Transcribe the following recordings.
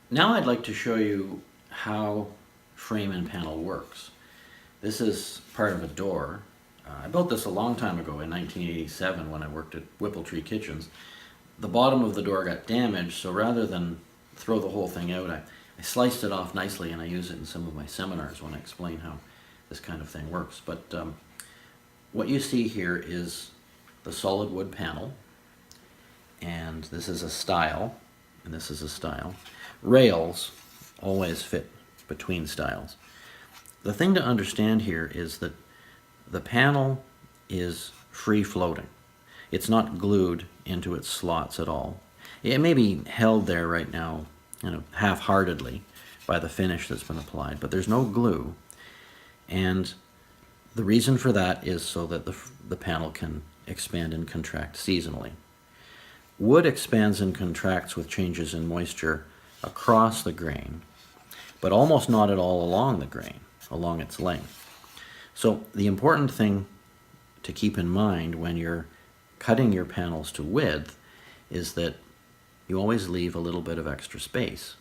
Now I'd like to show you how frame and panel works. This is part of a door. I built this a long time ago in 1987 when I worked at Whippletree Kitchens. The bottom of the door got damaged, so rather than throw the whole thing out, I sliced it off nicely, and I use it in some of my seminars when I explain how this kind of thing works. But what you see here is the solid wood panel, and this is a stile, and this is a stile. Rails always fit between stiles. The thing to understand here is that the panel is free floating. It's not glued into its slots at all. It may be held there right now, half-heartedly by the finish that's been applied, but there's no glue. And the reason for that is so that the panel can expand and contract seasonally. Wood expands and contracts with changes in moisture across the grain, but almost not at all along the grain, along its length. So the important thing to keep in mind when you're cutting your panels to width is that you always leave a little bit of extra space.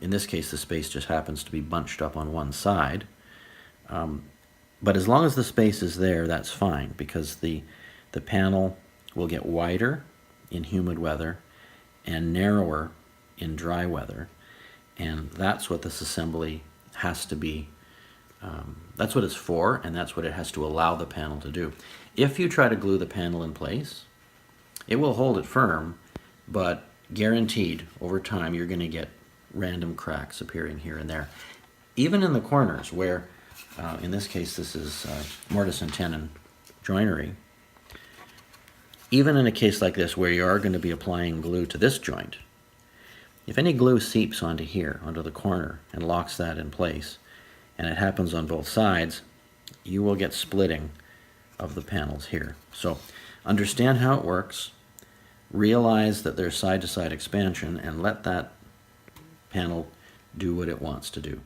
In this case, the space just happens to be bunched up on one side. But as long as the space is there, that's fine, because the panel will get wider in humid weather and narrower in dry weather. And that's what this assembly has to be. That's what it's for, and that's what it has to allow the panel to do. If you try to glue the panel in place, it will hold it firm, but guaranteed over time you're going to get random cracks appearing here and there. Even in the corners where, in this case, this is mortise and tenon joinery. Even in a case like this where you are going to be applying glue to this joint, if any glue seeps onto here, onto the corner, and locks that in place, and it happens on both sides, you will get splitting of the panels here. So understand how it works, realize that there's side-to-side expansion, and let that panel do what it wants to do.